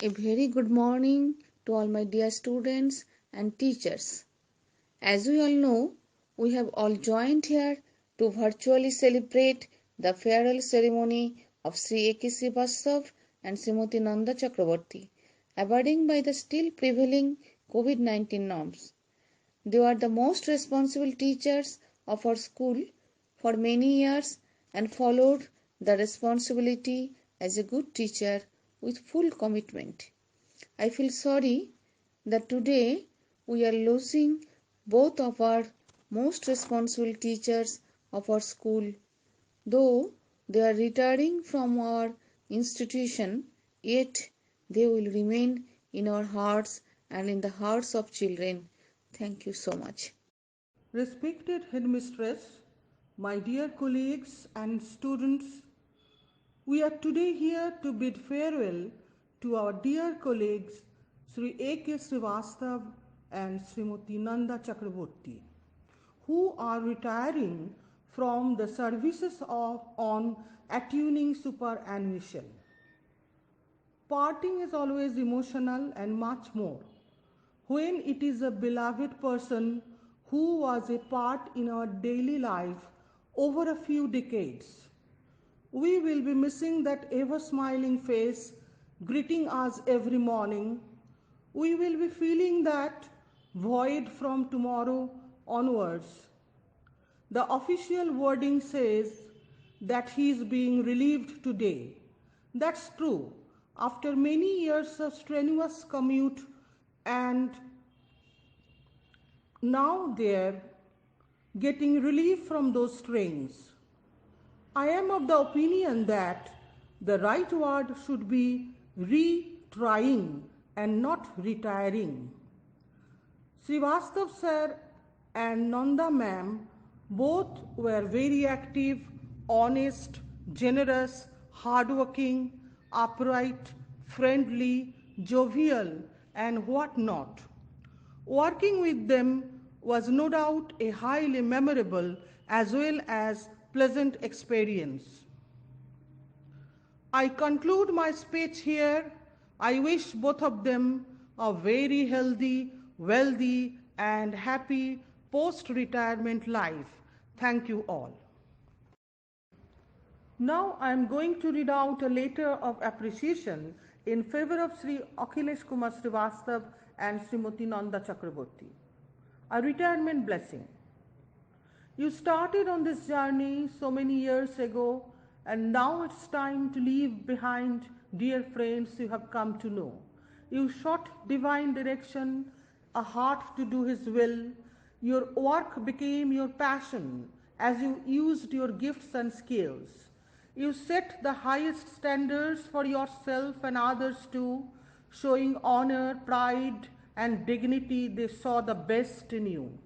A very good morning to all my dear students and teachers. As we all know, we have all joined here to virtually celebrate the farewell ceremony of Sri A.K. Srivastav and Srimati Nanda Chakraborty, abiding by the still prevailing COVID-19 norms. They were the most responsible teachers of our school for many years and followed the responsibility as a good teacher with full commitment. I feel sorry that today we are losing both of our most responsible teachers of our school. Though they are retiring from our institution, yet they will remain in our hearts and in the hearts of children. Thank you so much. Respected Headmistress, my dear colleagues and students, we are today here to bid farewell to our dear colleagues Sri A.K. Srivastav and Srimati Nanda Chakraborty, who are retiring from the services on attaining superannuation. Parting is always emotional and much more when it is a beloved person who was a part in our daily life over a few decades. We will be missing that ever smiling face greeting us every morning. We will be feeling that void from tomorrow onwards. The official wording says that he is being relieved today. That's true. After many years of strenuous commute and now they're getting relief from those strains. I am of the opinion that the right word should be retrying and not retiring. Srivastav sir and Nanda ma'am both were very active, honest, generous, hardworking, upright, friendly, jovial, and what not. Working with them was no doubt a highly memorable as well as pleasant experience. I conclude my speech here. I wish both of them a very healthy, wealthy, and happy post-retirement life. Thank you all. Now I am going to read out a letter of appreciation in favor of Sri Akhilesh Kumar Srivastav and Srimati Nanda Chakraborty. A retirement blessing. You started on this journey so many years ago, and now it's time to leave behind dear friends you have come to know. You sought divine direction, a heart to do His will. Your work became your passion as you used your gifts and skills. You set the highest standards for yourself and others too, showing honor, pride, and dignity. They saw the best in you.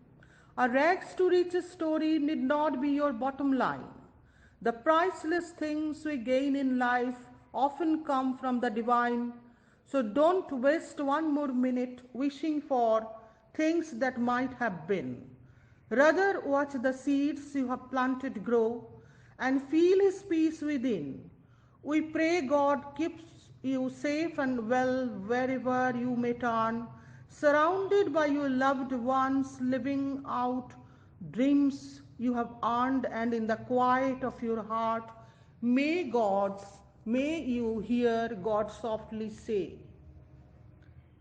A rags to riches story need not be your bottom line. The priceless things we gain in life often come from the divine, so don't waste one more minute wishing for things that might have been. Rather, watch the seeds you have planted grow and feel His peace within. We pray God keeps you safe and well wherever you may turn, surrounded by your loved ones, living out dreams you have earned, and in the quiet of your heart, may you hear God softly say,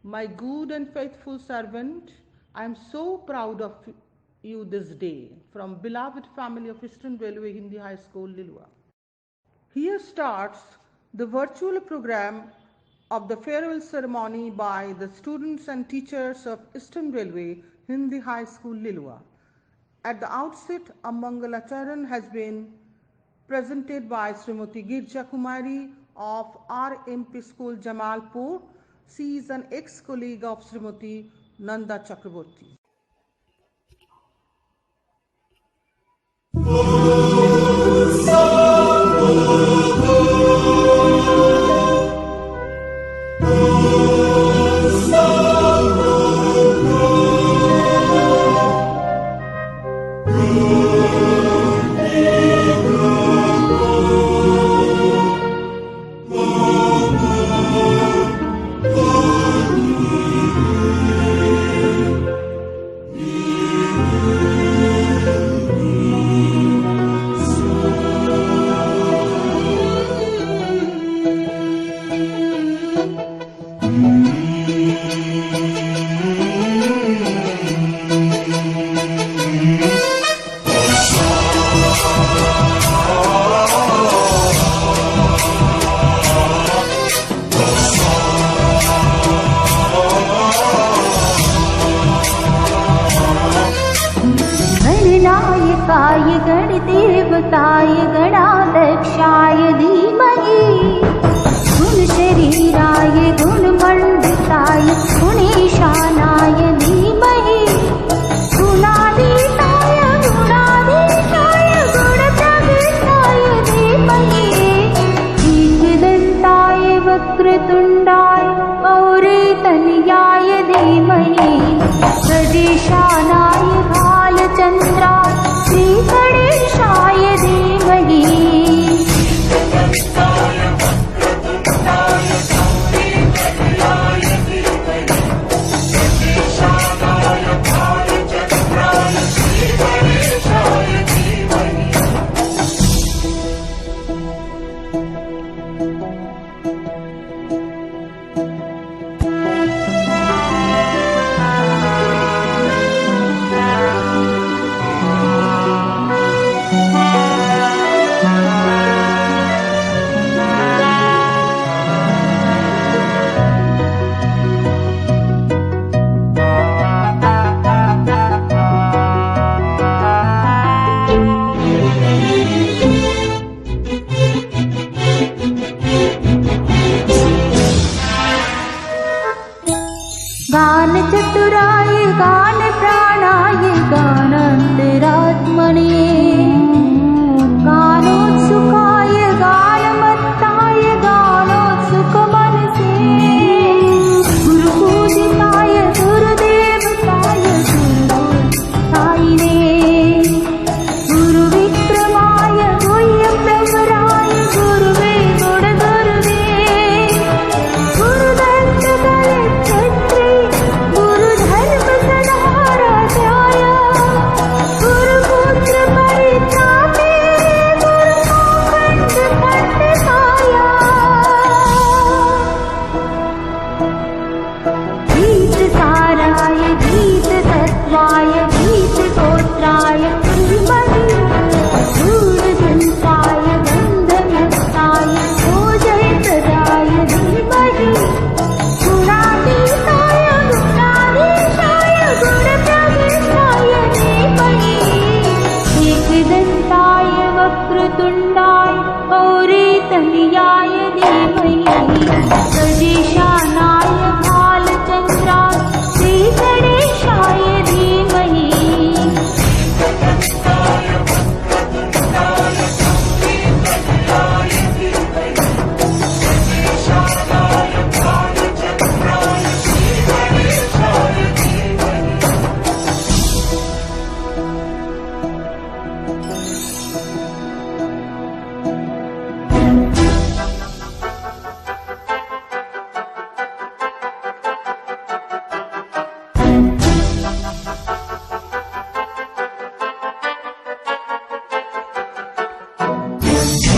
"My good and faithful servant, I am so proud of you this day." From beloved family of Eastern Railway Hindi High School, Lilua. Here starts the virtual program of the farewell ceremony by the students and teachers of Eastern Railway Hindi High School, Lilua. At the outset, a Mangalacharan has been presented by Srimati Girja Kumari of RMP School, Jamalpur. She is an ex-colleague of Srimati Nanda Chakraborty. गुणदेवताय गणाध्यक्षाय धीमहि गुणशरीराय गुणमण्डिताय गुणेशानाय धीमहि गुणातीताय गुणाधीशाय गुणप्रविष्टाय धीमहि एकदन्ताय वक्रतुण्डाय गौरीतनयाय धीमहि गजेशानाय भालचन्द्राय श्रीगणेशाय धीमहि गानचतुराय गानप्राणाय गानान्तरात्मने गानोत्सुकाय गानमत्ताय गानोत्सुकमनसे गुरुपूजिताय गुरुदेवताय गुरुसायिने गुरुविक्रमाय गुह्यप्रवराय गुरुवे गुणगुरुवे गुरुदत्तकलक्षत्रे गुरुधर्मसदाराध्याय गुरुपुत्रपरित्राते गुरुखण्डखण्डकाय गीतसाराय गीततत्त्वाय गीतगोत्राय धीमहि गूढग्रन्थाय गन्धनस्थाय भोजयप्रदाय धीमहि गुणातीताय गुणाधीशाय गुणप्रविष्टाय धीमहि एकदन्ताय वक्रतुण्डाय गौरीतनयाय धीमहि गजेशानाय भालचन्द्राय श्रीगणेशाय धीमहि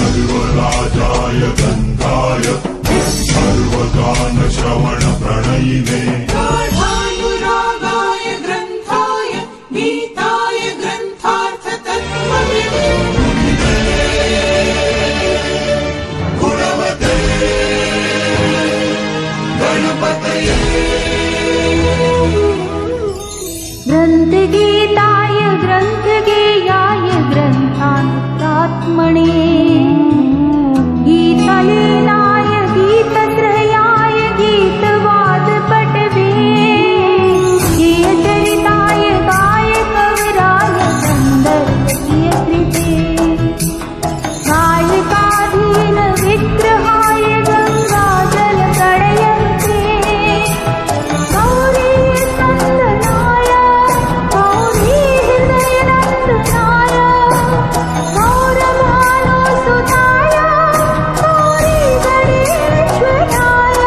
सर्वराजाय गन्धाय सर्वगानश्रवणप्रणयिने गाढानुरागाय ग्रन्थाय गीताय ग्रन्थार्थतत्त्वविदे गुणवते गणपतये ग्रन्थगीताय ग्रन्थगेयाय ग्रन्थान्तरात्मने गीतलीलाय गीतत्रयाय गीतवादपटवे गेयचरिताय गायकवराय गन्धर्वकीयकृते गायकाधीन विग्रहाय गङ्गाजलकणयन्ते गौरी नन्दनाय गौरी हृदयनन्दनाय गौरभानुसुताय गौरी गणेश्वराय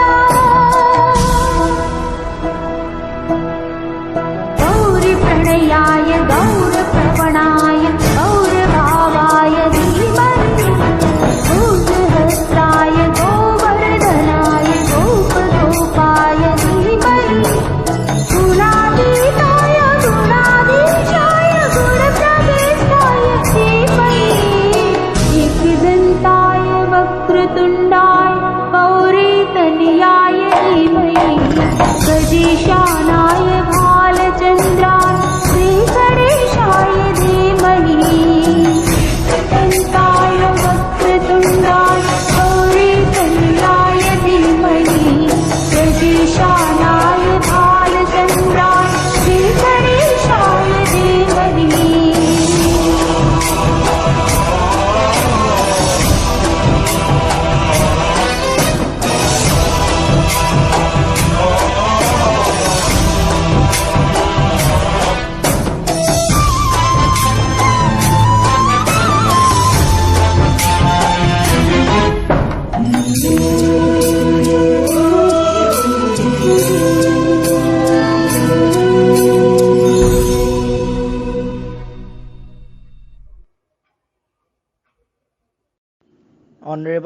गौरीप्रणयाय गौरप्रवणाय गौरभावाय धीमहि भूतहस्राय गोवर्धनाय गोपगोपाय धीमहि गुणातीताय गुणाधीशाय गुणप्रविष्टाय धीमहि एकदन्ताय वक्रतुण्डाय गौरीतनयाय धीमहि गजेशानाय भालचन्द्राय श्रीगणेशाय धीमहि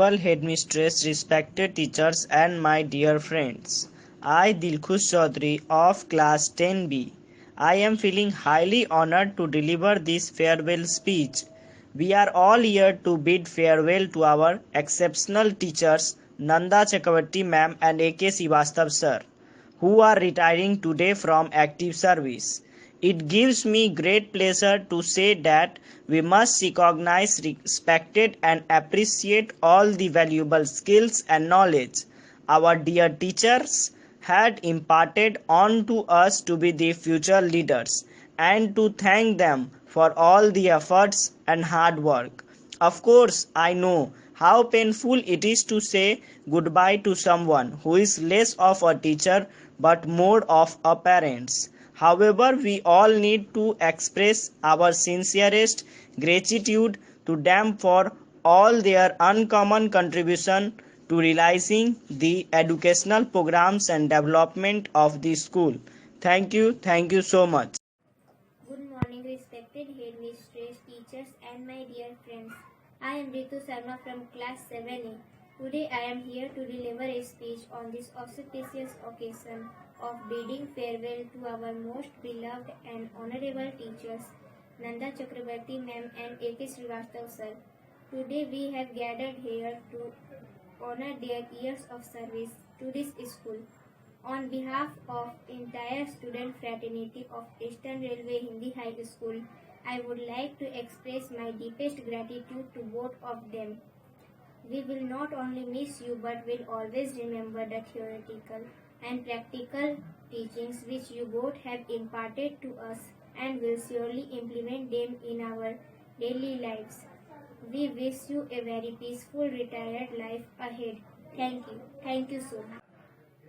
Principal, Headmistress, respected teachers and my dear friends. I, Dilkhush Chaudhary of class 10B. I am feeling highly honored to deliver this farewell speech. We are all here to bid farewell to our exceptional teachers Nanda Chakrabarty ma'am and A.K. Srivastava sir, who are retiring today from active service. It gives me great pleasure to say that we must recognize, respect and appreciate all the valuable skills and knowledge our dear teachers had imparted on to us to be the future leaders, and to thank them for all the efforts and hard work. Of course, I know how painful it is to say goodbye to someone who is less of a teacher but more of a parent. However, we all need to express our sincerest gratitude to them for all their uncommon contribution to realizing the educational programs and development of the school. Thank you so much. Good morning, respected headmistress, teachers, and my dear friends. I am Ritu Sharma from class 7A. Today I am here to deliver a speech on this auspicious occasion of bidding farewell to our most beloved and honorable teachers, Nanda Chakrabarty ma'am and A.K. Srivastava sir. Today we have gathered here to honor their years of service to this school. On behalf of entire student fraternity of Eastern Railway Hindi High School, I would like to express my deepest gratitude to both of them. We will not only miss you but will always remember the theoretical and practical teachings which you both have imparted to us and will surely implement them in our daily lives. We wish you a very peaceful retired life ahead. Thank you so much.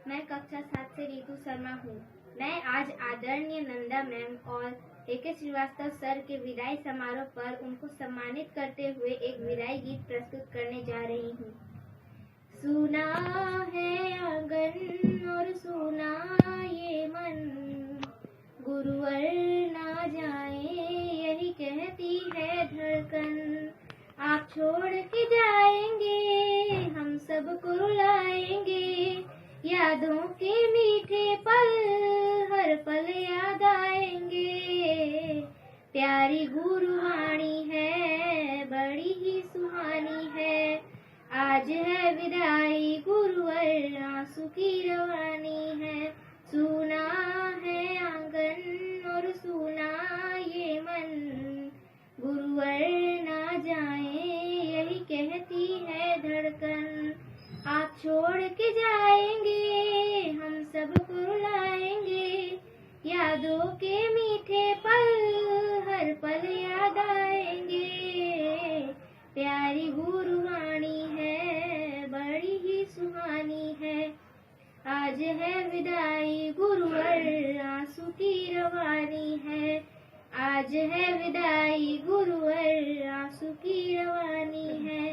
मैं कक्षा 7 से रितु शर्मा हूँ। मैं आज आदरणीय Nanda ma'am और A.K. Srivastava sir के विदाई समारोह पर उनको सम्मानित करते हुए एक विदाई गीत प्रस्तुत करने जा रही हूँ। सुना है आंगन और सुना ये मन, गुरुवर ना जाए यही कहती है धड़कन। आप छोड़ के जाएंगे हम सबको रुलाएंगे, यादों के मीठे पल हर पल याद आएंगे। प्यारी गुरुवाणी है बड़ी ही सुहानी है, आज है विदाई गुरुवर आंसू की रवानी है। सुना है आंगन और सुना ये मन, गुरुवर ना जाए यही कहती है धड़कन। आप छोड़ के जाएंगे हम सबको रुलाएंगे, यादों के मीठे पल हर पल याद आएंगे। प्यारी गुरुवाणी है बड़ी ही सुहानी है, आज है विदाई गुरुवर आंसू की रवानी है। आज है विदाई गुरुवर आंसू की रवानी है,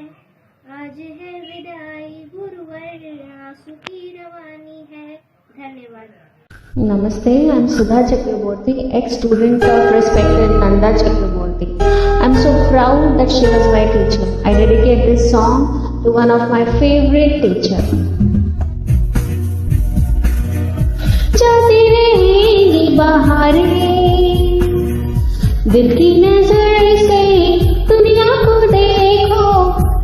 आज है विदाई गुरुवर आंसू की रवानी है। धन्यवाद। Namaste, I am Sudha Chakraborty, ex-student of respected Nanda Chakraborty. I am so proud that she was my teacher. I dedicate this song to one of my favorite teachers. जाती रहेंगी बहारें, दिल की नजर से दुनिया को देखो,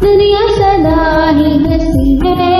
दुनिया सदा ही हंसी है।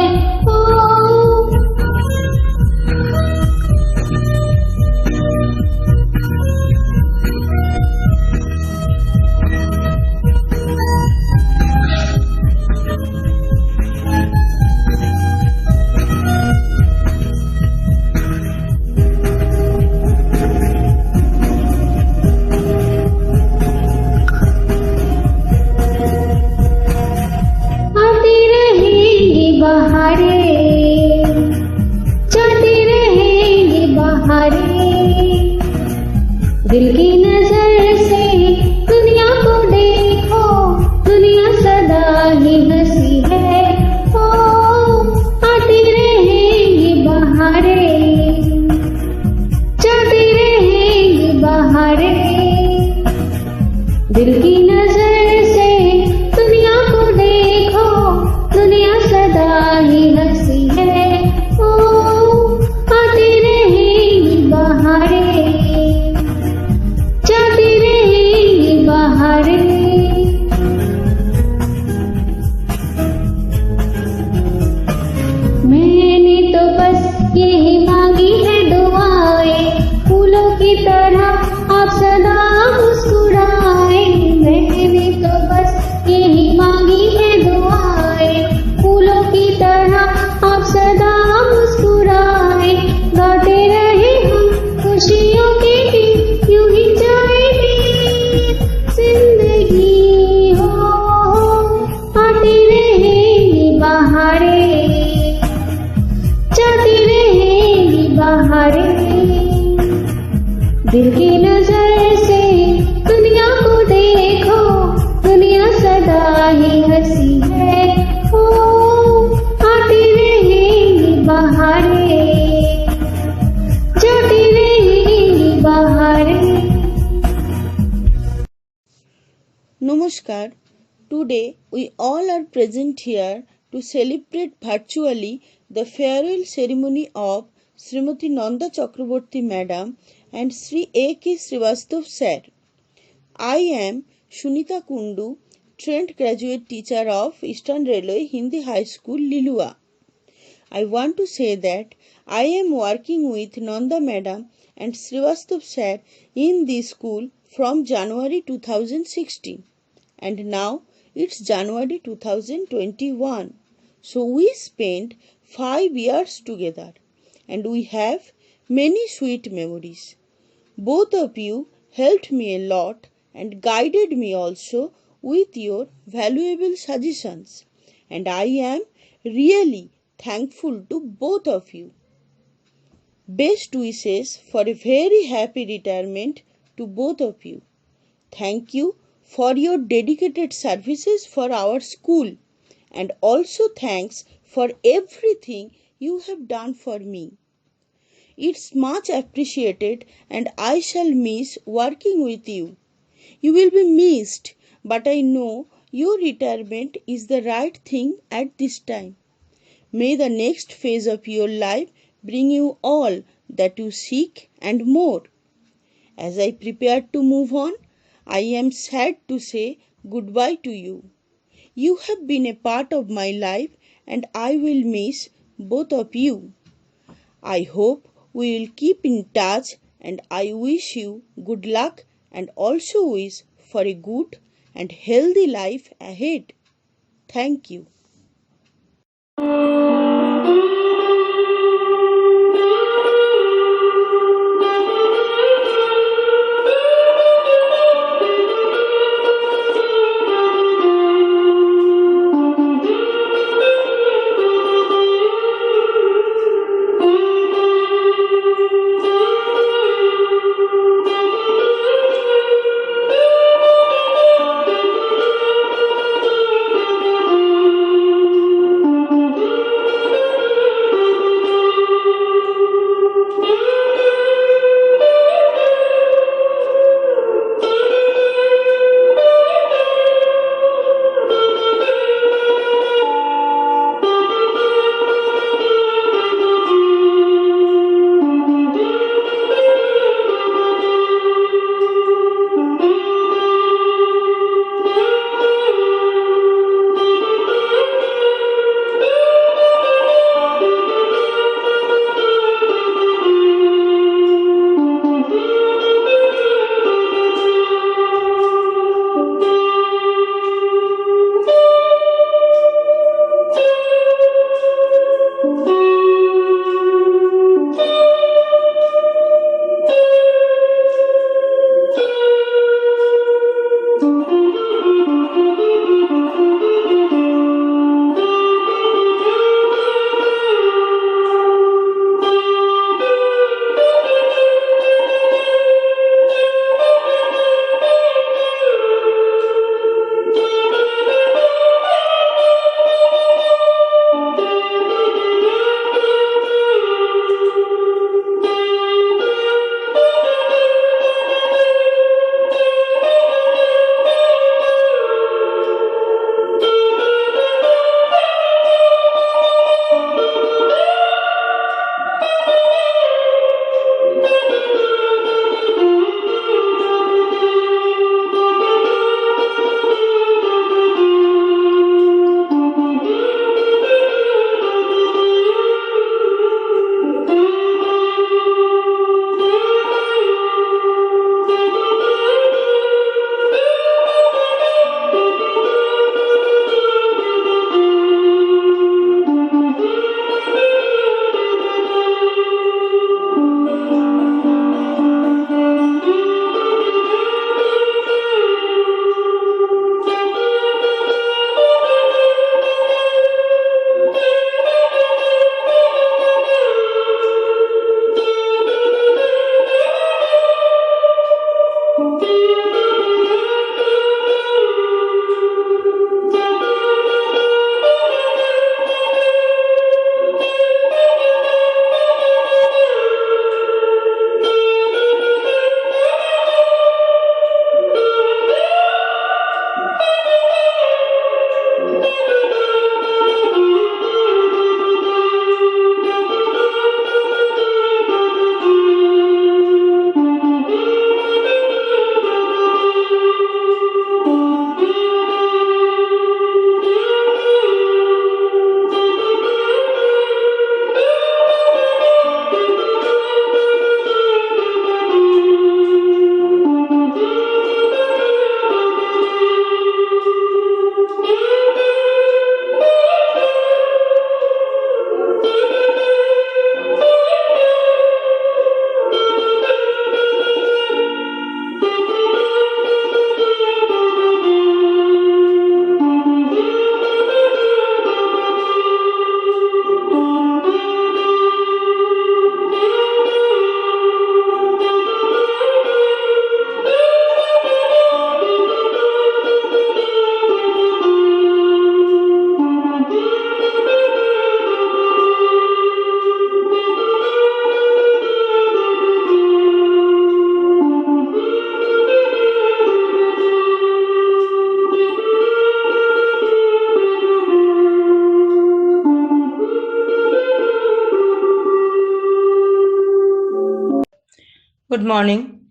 सदा ही हंसी है। ओ आती रहेगी बहारें, जाती रहेगी बहारें। मैंने तो बस यही मांगी है दुआएं, फूलों की तरह आप सदा मुस्कुराए। मैंने तो बस यही मांगी है दुआएं, फूलों की तरह आप सदा मुस्कुराए। गाते रहे हम खुशियों के गीत, यूं ही जाएगी जिंदगी हो। आती रहेगी बहारें, जाती रहेगी बहारें। दिल की नजर से दुनिया को देखो, दुनिया सदा ही हंसी है। ओ आती रहेगी बहारें, जाती रहेगी बहारें। Namaskar. Today we all are present here to celebrate virtually the farewell ceremony of Srimati Nanda Chakraborty Madam and Sri A.K. Srivastav Sir. I am Shunita Kundu, trained graduate teacher of Eastern Railway Hindi High School, Lilua. I want to say that I am working with Nanda Madam and Srivastav Sir in this school from January 2016, and now it's January 2021. So we spent 5 years together and we have many sweet memories. Both of you helped me a lot and guided me also with your valuable suggestions, and I am really thankful to both of you. Best wishes for a very happy retirement to both of you. Thank you for your dedicated services for our school, and also thanks for everything you have done for me. It's much appreciated and I shall miss working with you. You will be missed, but I know your retirement is the right thing at this time. May the next phase of your life bring you all that you seek and more. As I prepare to move on, I am sad to say goodbye to you. You have been a part of my life and I will miss both of you. I hope we will keep in touch, and I wish you good luck and also wish for a good and healthy life ahead. Thank you. Good morning.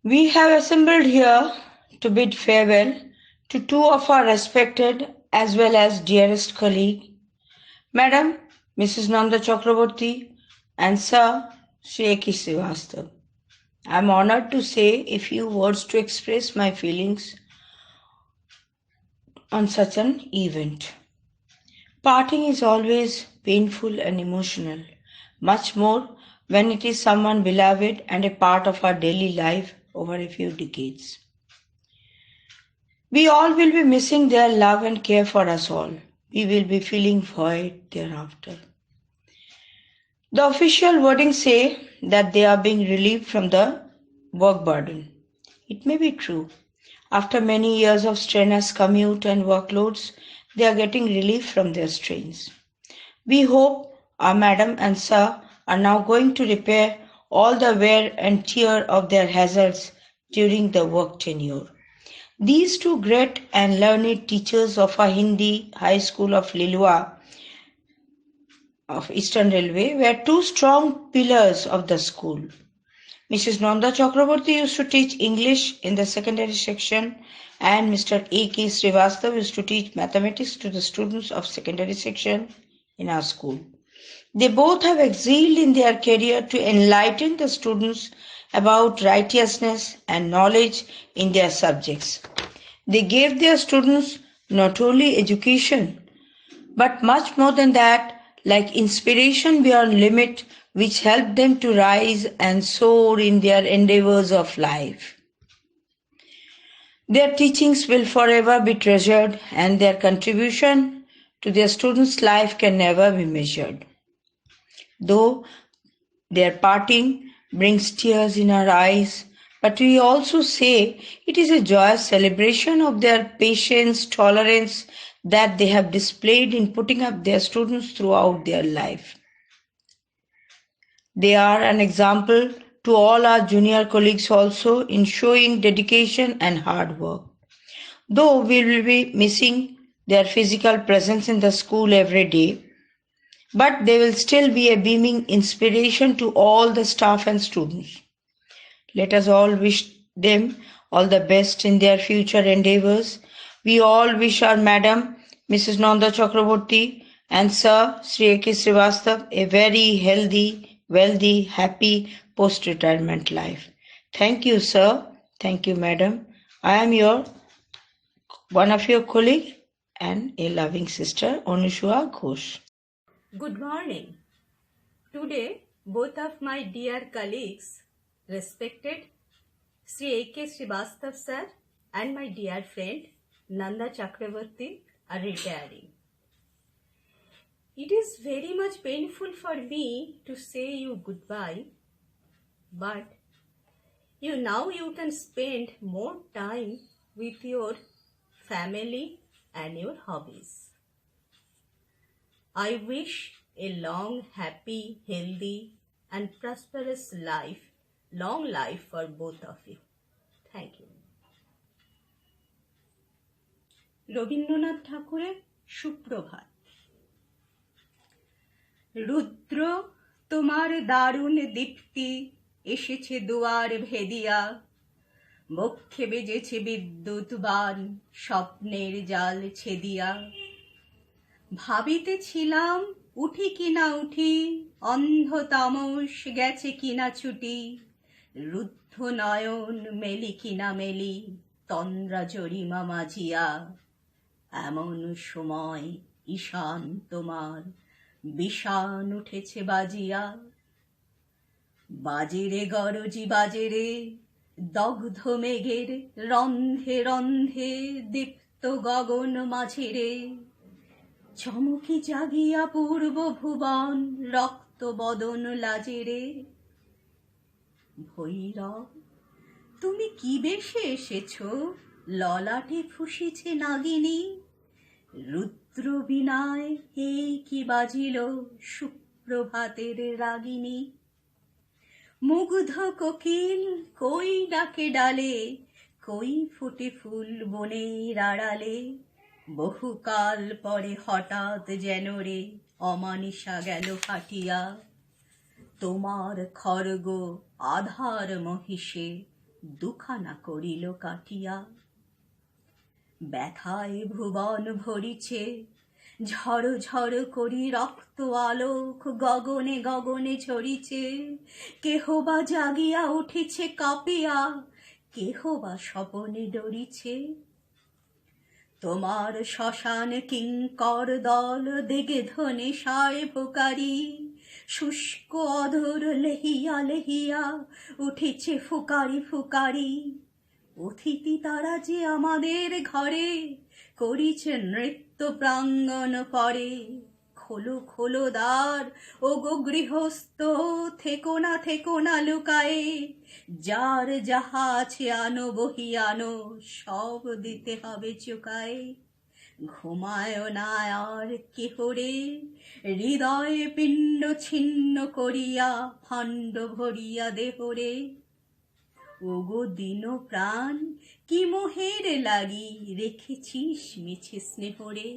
We have assembled here to bid farewell to two of our respected as well as dearest colleague, Madam Mrs. Nanda Chakraborty and Sir Sri A.K. Srivastav. I am honored to say a few words to express my feelings on such an event. Parting is always painful and emotional, much more when it is someone beloved and a part of our daily life over a few decades. We all will be missing their love and care for us all. We will be feeling void thereafter. The official wording say that they are being relieved from the work burden. It may be true. After many years of strenuous commute and workloads, they are getting relief from their strains. We hope our madam and sir are now going to repair all the wear and tear of their hazards during the work tenure. These two great and learned teachers of our Hindi High School of Lilua of Eastern Railway were two strong pillars of the school. Mrs. Nanda Chakraborty used to teach English in the secondary section and Mr. A.K. Srivastav used to teach mathematics to the students of secondary section in our school. They both have excelled in their career to enlighten the students about righteousness and knowledge in their subjects. They gave their students not only education, but much more than that, like inspiration beyond limit, which helped them to rise and soar in their endeavors of life. Their teachings will forever be treasured, and their contribution to their students' life can never be measured. Though their parting brings tears in our eyes, but we also say it is a joyous celebration of their patience, tolerance that they have displayed in putting up their students throughout their life. They are an example to all our junior colleagues also in showing dedication and hard work. Though we will be missing their physical presence in the school every day, but they will still be a beaming inspiration to all the staff and students. Let us all wish them all the best in their future endeavors. We all wish our Madam, Mrs. Nanda Chakraborty and Sir Sri A.K. Srivastav a very healthy, wealthy, happy post-retirement life. Thank you, sir. Thank you, madam. I am one of your colleague and a loving sister, Anushua Ghosh. Good morning. Today, both of my dear colleagues, respected Sri A.K. Srivastav sir and my dear friend Nanda Chakraborty are retiring. It is very much painful for me to say you goodbye, but you can spend more time with your family and your hobbies. I wish a long, happy, healthy and prosperous life, long life for both of you. Thank you. Rabindranath ঠাকুরের সুপ্রভাত। রুদ্র তোমার দারুণ দীপ্তি এসেছে দুয়ার ভেদিয়া, বক্ষে বেজেছে বিদ্যুৎ বাণ স্বপ্নের জাল ছেদিয়া। ভাবিতেছিলাম উঠি কিনা উঠি, অন্ধ তামস গেছে কিনা ছুটি, রুদ্ধ নয়ন মেলি কিনা মেলি, তন্দ্রা জরিমা মাঝিয়া। এমন সময় ঈশান তোমার বিষাণ উঠেছে বাজিয়া। বাজেরে গরজি বাজেরে দগ্ধ মেঘের রন্ধে রন্ধে দীপ্ত গগন মাঝেরে, চমকি জাগিয়া পূর্ব ভুবন রক্ত বদন লাজেরে। ভৈরব তুমি কি বেশে এসেছ, ললাটে ফুসিছে নাগিনী, রুদ্র বিনায় হে কি বাজিল সুপ্রভাতের রাগিনী। মুগ্ধ কোকিল কই ডাকে ডালে, কই ফুটে ফুল বনের আড়ালে, বহুকাল পরে হঠাৎ যেন রে অমানিসা গেল ফাটিয়া। তোমার খর্গ আধার মহিষে দুখানা করিল কাটিয়া। ব্যথায় ভুবন ভরিছে, ঝড় ঝড় করি রক্ত আলোক গগনে গগনে ঝরিছে। কেহ বা জাগিয়া উঠিছে কাঁপিয়া, কেহ বা স্বপনে ডরিছে। তোমার শ্মশান কিঙ্কর দল দেগে ধনে সায় ভোকারি, শুষ্ক অধর লেহিয়া লেহিয়া উঠিছে ফুকারি ফুকারি। অতিথি তারা যে আমাদের ঘরে, করিছে নৃত্য প্রাঙ্গণ পরে। খোলো খোলো দ্বার ও গো গৃহস্থ, থেকো না লুকায়ে। যার যাহা আছে আনো বহি আনো, সব দিতে হবে চুকায়ে। ঘুমায় না আর কেহ রে, হৃদয় পিণ্ড ছিন্ন করিয়া ভাণ্ড ভরিয়া দেহরে। ওগো দিন প্রাণ কি মোহের লাগি, রেখেছিস মিছে স্নেহরে।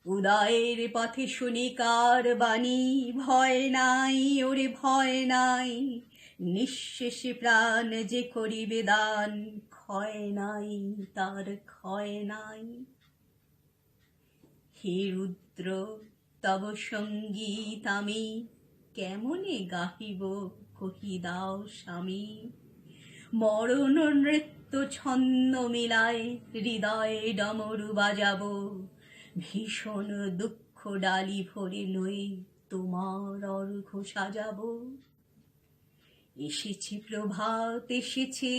উদয়ের পথে শুনি কার বাণী, ভয় নাই ওরে ভয় নাই। নিঃশেষে প্রাণ যে করিবে দান, ক্ষয় নাই তার ক্ষয় নাই। হে রুদ্র তব সঙ্গীত আমি কেমনে গাহিব, কহি দাও স্বামী। মরণ নৃত্য ছন্দ মিলায় হৃদয়ে ডমরু বাজাবো। ভীষণ দুঃখ ডালি ভরে লয়ে তোমার অর্ঘ্য সাজাবো। এসেছে প্রভাত এসেছে,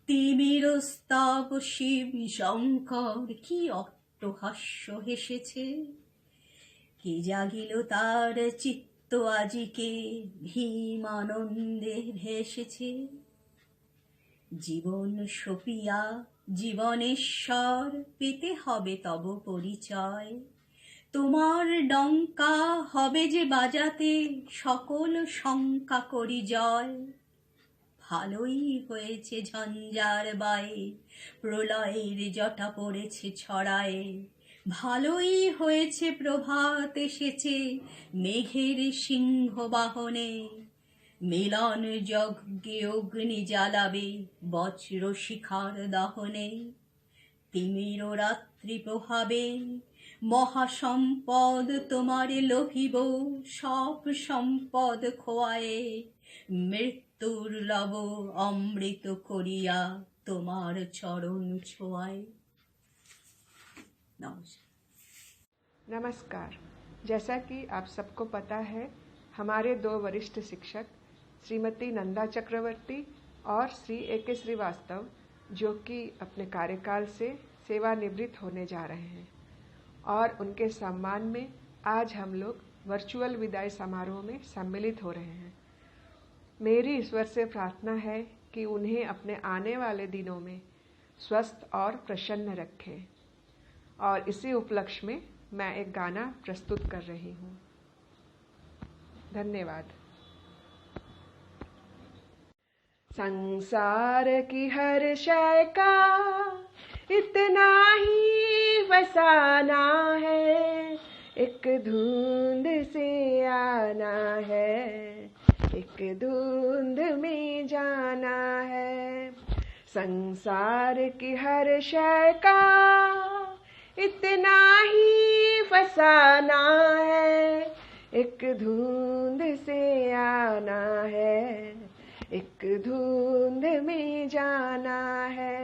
তিমির স্তব শিব শঙ্কর কি অট্টহাস্য হেসেছে। কে জাগিল তার চিত্ত আজিকে, ভীম আনন্দে ভেসেছে। জীবন সপিয়া জীবনেশ্বর, পেতে হবে তব পরিচয়। তোমার ডঙ্কা হবে যে বাজাতে, সকল শঙ্কা করি জয়। ভালোই হয়েছে ঝঞ্ঝার বায়ে, প্রলয়ের জটা পড়েছে ছড়ায়ে। ভালোই হয়েছে প্রভাত এসেছে, মেঘের সিংহ বাহনে। মিলন যজ্ঞে অগ্নি জ্বালাবে, বজ্র শিখার দহনে। তিমির রাত্রি প্রভাবে মহাসম্পদ তোমারে লোভিব, সব সম্পদ খোয়ায়ে। মৃত্যুর লব অমৃত করিয়া তোমার চরণ ছোঁয়ায়। नमस्कार। जैसा कि आप सबको पता है, हमारे दो वरिष्ठ शिक्षक श्रीमती नंदा चक्रवर्ती और श्री ए.के. श्रीवास्तव, जो कि अपने कार्यकाल से सेवानिवृत्त होने जा रहे हैं, और उनके सम्मान में आज हम लोग वर्चुअल विदाई समारोह में सम्मिलित हो रहे हैं। मेरी ईश्वर से प्रार्थना है कि उन्हें अपने आने वाले दिनों में स्वस्थ और प्रसन्न रखें, और इसी उपलक्ष्य में मैं एक गाना प्रस्तुत कर रही हूँ। धन्यवाद। संसार की हर शय का इतना ही फसाना है, एक धुंध से आना है, एक धुंध में जाना है। संसार की हर शय का इतना ही फसाना है, एक धुंध से आना है, एक धुंध में जाना है।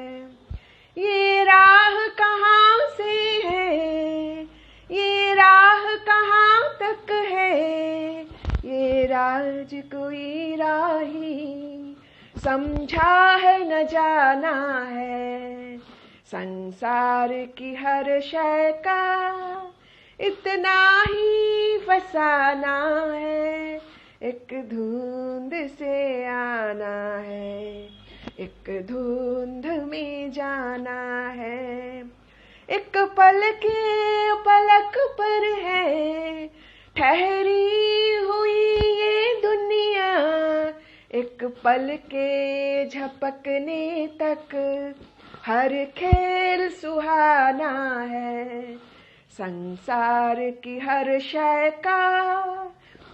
ये राह कहाँ से है, ये राह कहाँ तक है, ये राज कोई राही समझा है न जाना है। संसार की हर शय का इतना ही फसाना है, एक धुंध से आना है, एक धुंध में जाना है। एक पल के पलक पर है ठहरी हुई ये दुनिया, एक पल के झपकने तक हर खेल सुहाना है। संसार की हर शय का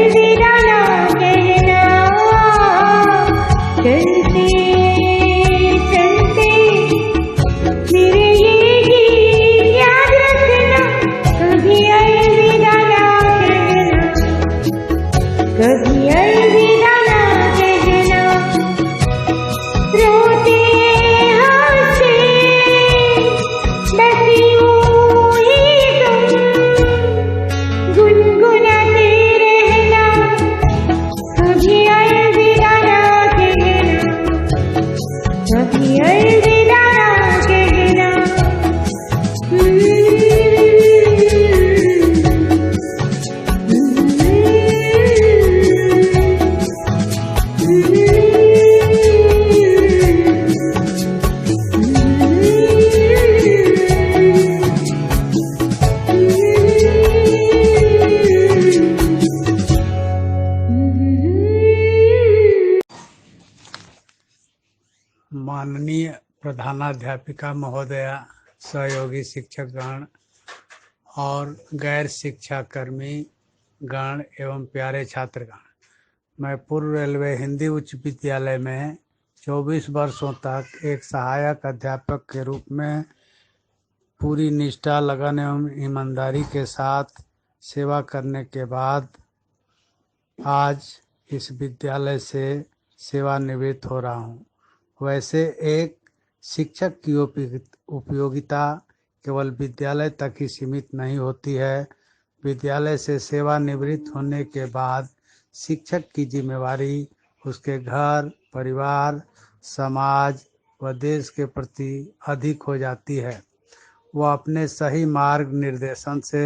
अलविदा ना कहना, चलते चलते मेरे ये गीत याद रखना, कभी अलविदा ना कहना, कभी अलविदा ना कहना। रोते हंसते बस यूं ही तुम गुनगुनाते रहना, कभी अलविदा ना कहना, कभी अलविदा ना कहना। माननीय प्रधानाध्यापिका महोदया, सहयोगी शिक्षकगण और गैर शिक्षा कर्मी गण एवं प्यारे छात्रगण, मैं पूर्व रेलवे हिंदी उच्च विद्यालय में 24 वर्षों तक एक सहायक अध्यापक के रूप में पूरी निष्ठा, लगन एवं ईमानदारी के साथ सेवा करने के बाद आज इस विद्यालय से सेवानिवृत्त हो रहा हूँ। वैसे एक शिक्षक की उपयोगिता केवल विद्यालय तक ही सीमित नहीं होती है। विद्यालय से सेवानिवृत्त होने के बाद शिक्षक की जिम्मेवारी उसके घर, परिवार, समाज व देश के प्रति अधिक हो जाती है। वह अपने सही मार्ग निर्देशन से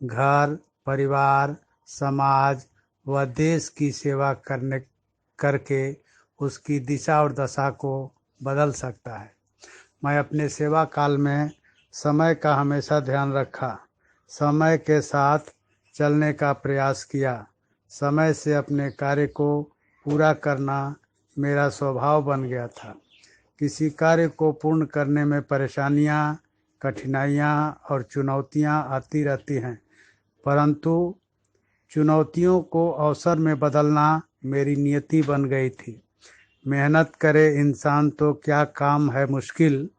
घर, परिवार, समाज व देश की सेवा करके उसकी दिशा और दशा को बदल सकता है। मैं अपने सेवा काल में समय का हमेशा ध्यान रखा, समय के साथ चलने का प्रयास किया। समय से अपने कार्य को पूरा करना मेरा स्वभाव बन गया था। किसी कार्य को पूर्ण करने में परेशानियां, कठिनाइयां और चुनौतियां आती रहती हैं, परंतु चुनौतियों को अवसर में बदलना मेरी नियति बन गई थी। मेहनत करे इंसान तो क्या काम है मुश्किल,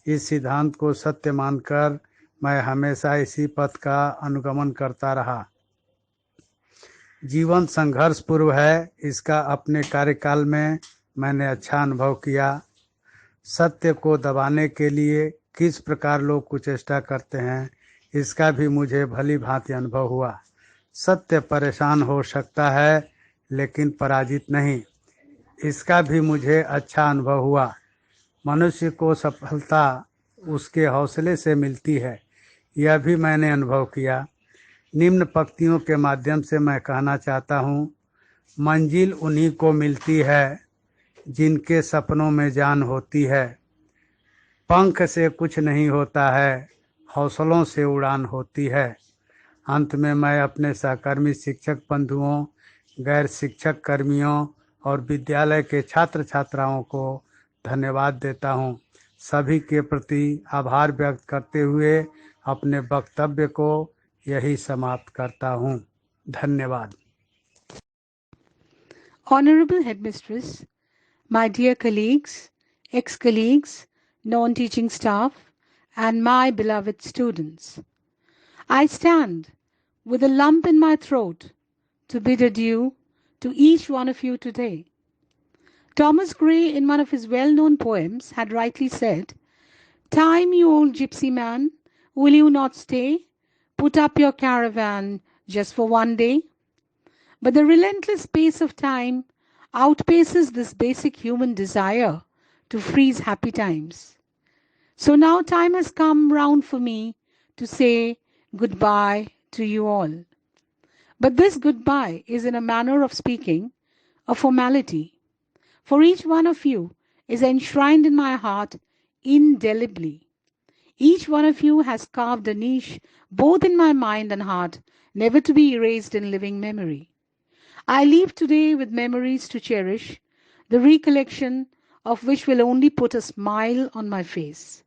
इस सिद्धांत को सत्य मानकर मैं हमेशा इसी पथ का अनुगमन करता रहा। जीवन संघर्षपूर्ण है, इसका अपने कार्यकाल में मैंने अच्छा अनुभव किया। सत्य को दबाने के लिए किस प्रकार लोग कुचेष्टा करते हैं, इसका भी मुझे भली भांति अनुभव हुआ। सत्य परेशान हो सकता है लेकिन पराजित नहीं, इसका भी मुझे अच्छा अनुभव हुआ। मनुष्य को सफलता उसके हौसले से मिलती है, यह भी मैंने अनुभव किया। निम्न पंक्तियों के माध्यम से मैं कहना चाहता हूँ, मंजिल उन्हीं को मिलती है जिनके सपनों में जान होती है। पंख से कुछ नहीं होता है, हौसलों से उड़ान होती है। अंत में मैं अपने सहकर्मी शिक्षक बंधुओं, गैर शिक्षक कर्मियों और विद्यालय के छात्र छात्राओं को धन्यवाद देता हूँ। सभी के प्रति आभार व्यक्त करते हुए अपने वक्तव्य को यही समाप्त करता हूँ। धन्यवाद। Honorable Headmistress, my dear colleagues, ex-colleagues, non-teaching staff, and my beloved students, I stand with a lump in my throat to bid adieu to each one of you today. Thomas Gray, in one of his well-known poems, had rightly said, "Time, you old gypsy man, will you not stay? Put up your caravan just for one day." But the relentless pace of time outpaces this basic human desire to freeze happy times. So now time has come round for me to say goodbye to you all. But this goodbye is, in a manner of speaking, a formality. For each one of you is enshrined in my heart indelibly. Each one of you has carved a niche both in my mind and heart, never to be erased in living memory. I leave today with memories to cherish, the recollection of which will only put a smile on my face.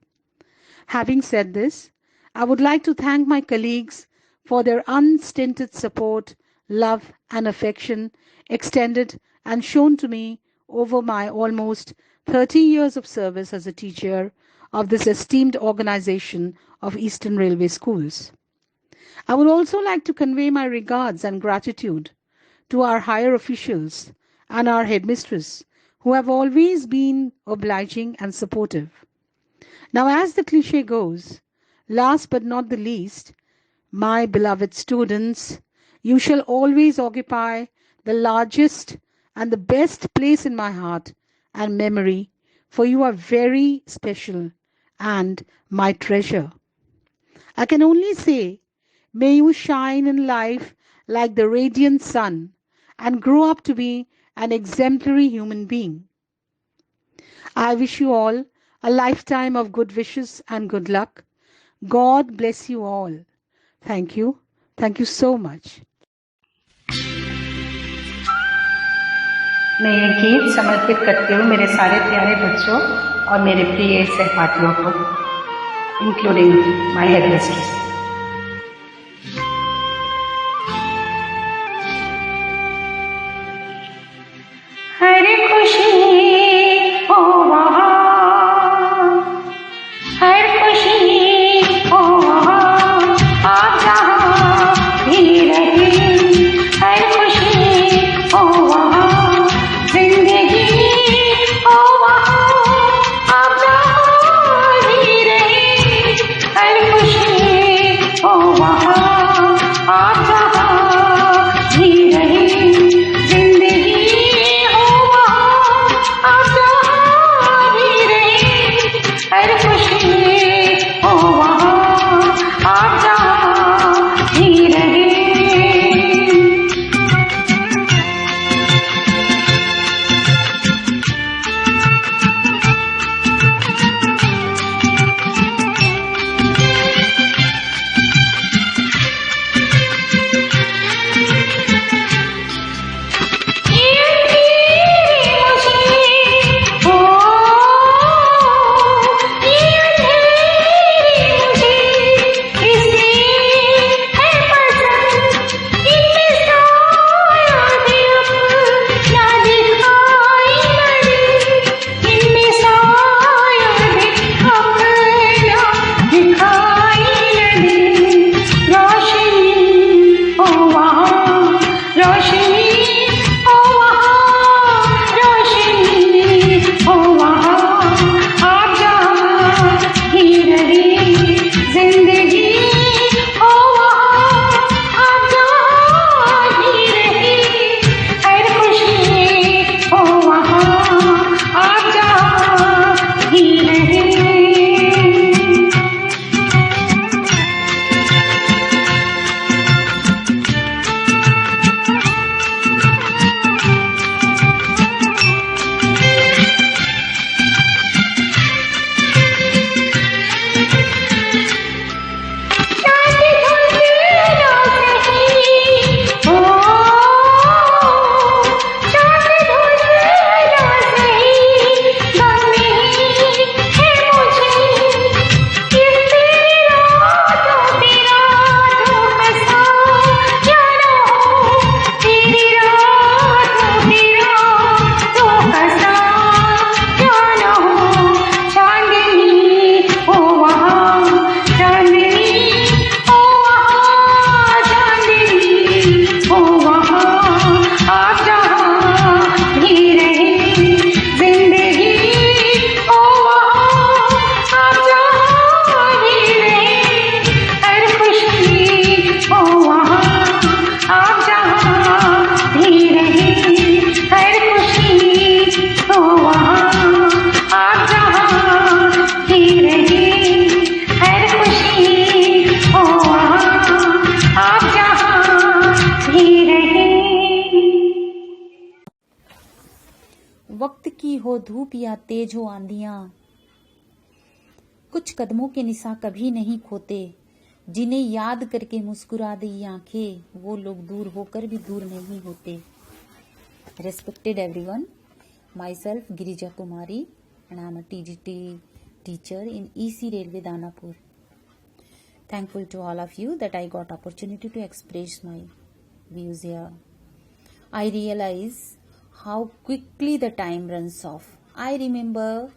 Having said this, I would like to thank my colleagues for their unstinted support, love and affection extended and shown to me over my almost 30 years of service as a teacher of this esteemed organization of Eastern Railway Schools. I would also like to convey my regards and gratitude to our higher officials and our headmistress, who have always been obliging and supportive. Now, as the cliche goes, last but not the least, my beloved students, you shall always occupy the largest and the best place in my heart and memory, for you are very special and my treasure. I can only say, may you shine in life like the radiant sun and grow up to be an exemplary human being. I wish you all a lifetime of good wishes and good luck. God bless you all. Thank you. Thank you so much. मैं ये गीत समर्पित करती हूँ मेरे सारे प्यारे बच्चों और मेरे प्रिय सहपाठियों को, इंक्लूडिंग माय हेडमिस्ट्रेस। हर खुशी हो वहाँ, हर खुशी हो वहाँ, आप जहाँ भी रहे, हर खुशी हो वहाँ, जिंदगी हो वहाँ, आप जहाँ भी रहे, हर खुशी हो वहाँ, आप जहाँ भी रहे, जिंदगी हर खुशी हो वहाँ, आप जहाँ भी रहे। वक्त की हो धूप या तेज हो आंधियां, कुछ कदमों के निशा कभी नहीं खोते, जिन्हें याद करके मुस्कुरा दी आंखें, वो लोग दूर होकर भी दूर नहीं होते। Respected everyone, myself Girija Kumari and I am a TGT teacher in EC Railway Danapur. Thankful to all of you that I got opportunity to express my views here. I realize how quickly the time runs off. I remember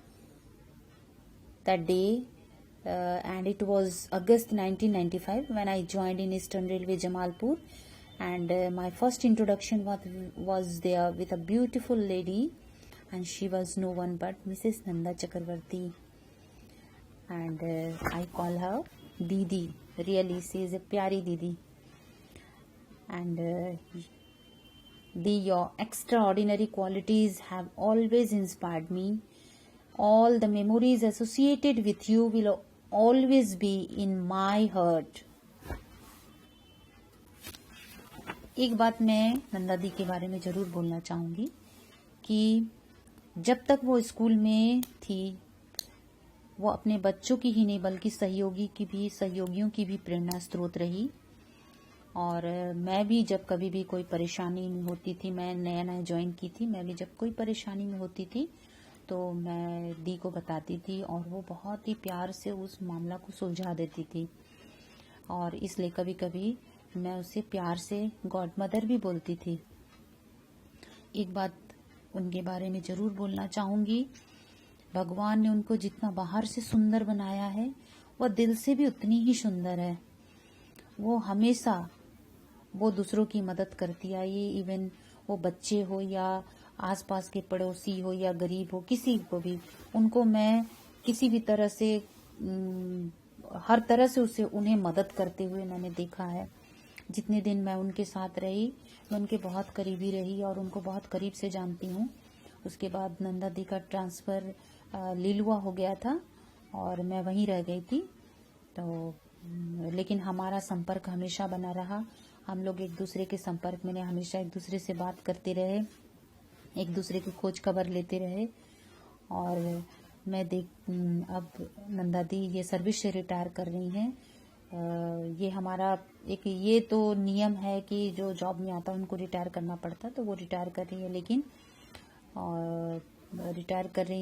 that day, and it was August 1995 when I joined in Eastern Railway Jamalpur, and my first introduction was there with a beautiful lady, and she was no one but Mrs. Nanda Chakravarti, and I call her Didi. Really, she is a pyari Didi, and your extraordinary qualities have always inspired me. All the memories associated with you will always be in my heart. एक बात मैं नंदा दी के बारे में जरूर बोलना चाहूंगी कि जब तक वो स्कूल में थी, वो अपने बच्चों की ही नहीं बल्कि सहयोगियों की भी प्रेरणा स्रोत रही। और मैं भी जब कभी भी कोई परेशानी में होती थी, मैं नया ज्वाइन की थी, मैं भी जब कोई परेशानी में होती थी तो मैं दी को बताती थी और वो बहुत ही प्यार से उस मामला को सुलझा देती थी। और इसलिए कभी कभी मैं उसे प्यार से गॉड मदर भी बोलती थी। एक बात उनके बारे में जरूर बोलना चाहूंगी, भगवान ने उनको जितना बाहर से सुंदर बनाया है, वह दिल से भी उतनी ही सुंदर है। वो हमेशा दूसरों की मदद करती आई, इवन वो बच्चे हो या आसपास के पड़ोसी हो या गरीब हो, किसी को भी, उनको मैं किसी भी तरह से हर तरह से उन्हें मदद करते हुए मैंने देखा है। जितने दिन मैं उनके साथ रही, मैं उनके बहुत करीबी रही और उनको बहुत करीब से जानती हूँ। उसके बाद नंदा दी का ट्रांसफ़र लीलुआ हो गया था और मैं वहीं रह गई थी, तो लेकिन हमारा संपर्क हमेशा बना रहा। हम लोग एक दूसरे के संपर्क में हमेशा एक दूसरे से बात करते रहे, एक दूसरे की खोज खबर लेते रहे। और मैं अब नंदा दी ये सर्विस से रिटायर कर रही हैं। ये हमारा एक ये तो नियम है कि जो जॉब में आता है उनको रिटायर करना पड़ता, तो वो रिटायर कर रही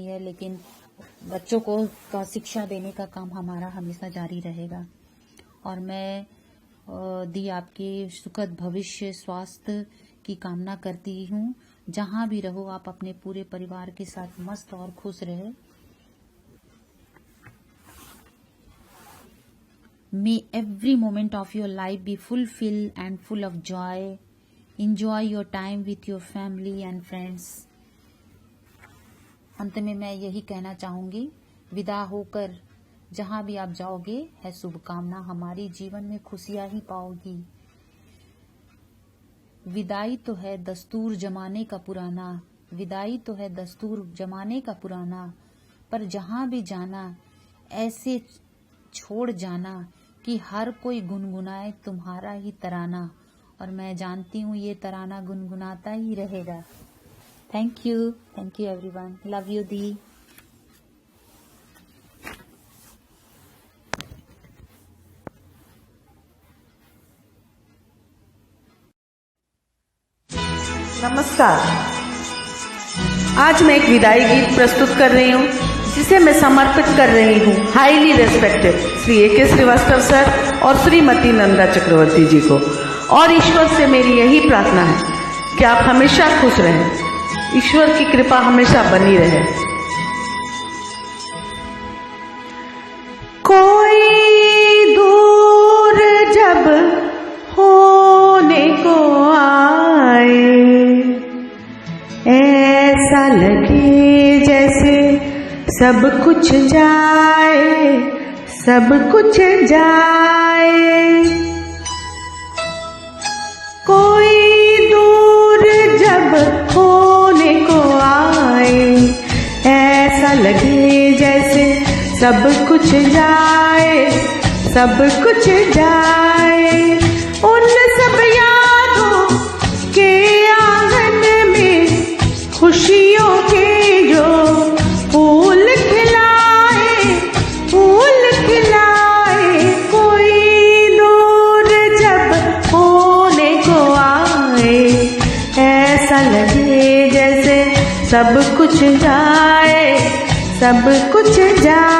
है, लेकिन बच्चों को का शिक्षा देने का काम हमारा हमेशा जारी रहेगा। और मैं दी आपके सुखद भविष्य स्वास्थ्य की कामना करती हूँ। जहाँ भी रहो आप अपने पूरे परिवार के साथ मस्त और खुश रहे। May every moment of your life be fulfilled and full of joy. Enjoy your time with your family and friends. अंत में मैं यही कहना चाहूंगी, विदा होकर जहाँ भी आप जाओगे है शुभकामना, हमारी जीवन में खुशियाँ ही पाओगी। विदाई तो है दस्तूर जमाने का पुराना, विदाई तो है दस्तूर जमाने का पुराना, पर जहाँ भी जाना ऐसे छोड़ जाना कि हर कोई गुनगुनाए तुम्हारा ही तराना। और मैं जानती हूँ ये तराना गुनगुनाता ही रहेगा। Thank you everyone, love you दी। नमस्कार। आज मैं एक विदाई गीत प्रस्तुत कर रही हूँ जिसे मैं समर्पित कर रही हूँ highly respected Shri A K. Srivastava sir और श्रीमती नंदा चक्रवर्ती जी को। और ईश्वर से मेरी यही प्रार्थना है कि आप हमेशा खुश रहें, ईश्वर की कृपा हमेशा बनी रहे। कोई दूर जब होने को आए, ऐसा लगे जैसे सब कुछ जाए, सब कुछ जाए। कोई दूर जब होने को आए, ऐसा लगे जैसे सब कुछ जाए, सब कुछ जाए। उन सब यादों के आंगन में खुशियों के जो फूल खिलाए, फूल खिलाए। कोई दूर जब होने को आए, ऐसा लगे जैसे सब कुछ जाए, सब कुछ जाए।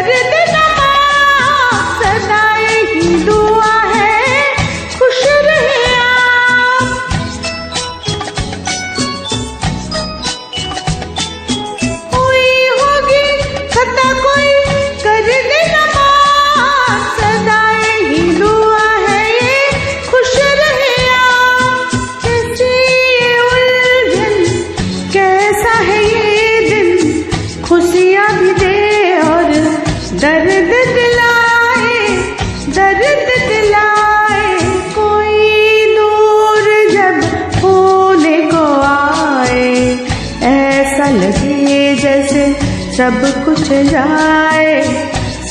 दर्द नवाज सदाए ही दुआ है, खुश रहे आप। हुई होगी खता कोई कर दे नवाज सदाए ही दुआ है, ये खुश रहे आप। कैसी ये उलझन, कैसा है ये दिन, खुशियाँ भी दे और दर्द दिलाए, दर्द दिलाए। कोई दूर जब होने को आए, ऐसा लगे जैसे सब कुछ जाए,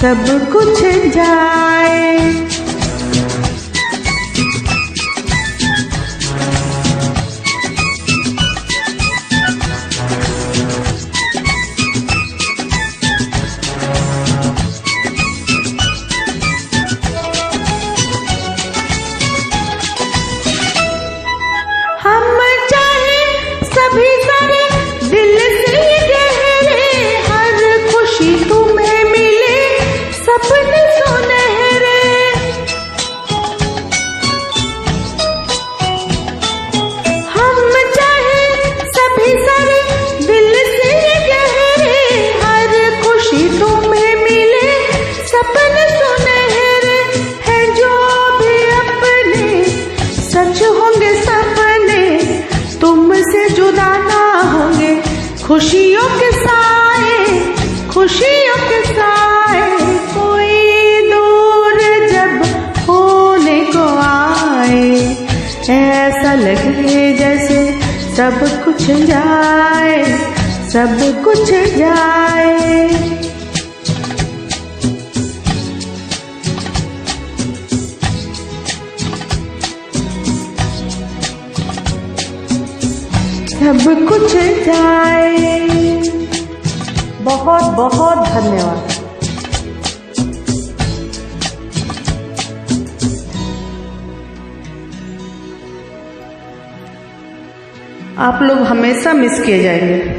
सब कुछ जाए। हम चाहे सभी सारे दिल से गहरे, हर खुशी तुम्हें मिले सपने सुनहरे। हम चाहे सभी सारे दिल से गहरे, हर खुशी तुम्हें मिले सपने सुनहरे। है जो भी अपने सच होंगे सपने, तुमसे जुदा ना होंगे खुशियों के साए, खुशियों के साए। कोई दूर जब होने को आए, ऐसा लगे जैसे सब कुछ जाए, सब कुछ जाए। सब कुछ जाए। बहुत बहुत धन्यवाद। आप लोग हमेशा मिस किए जाएंगे।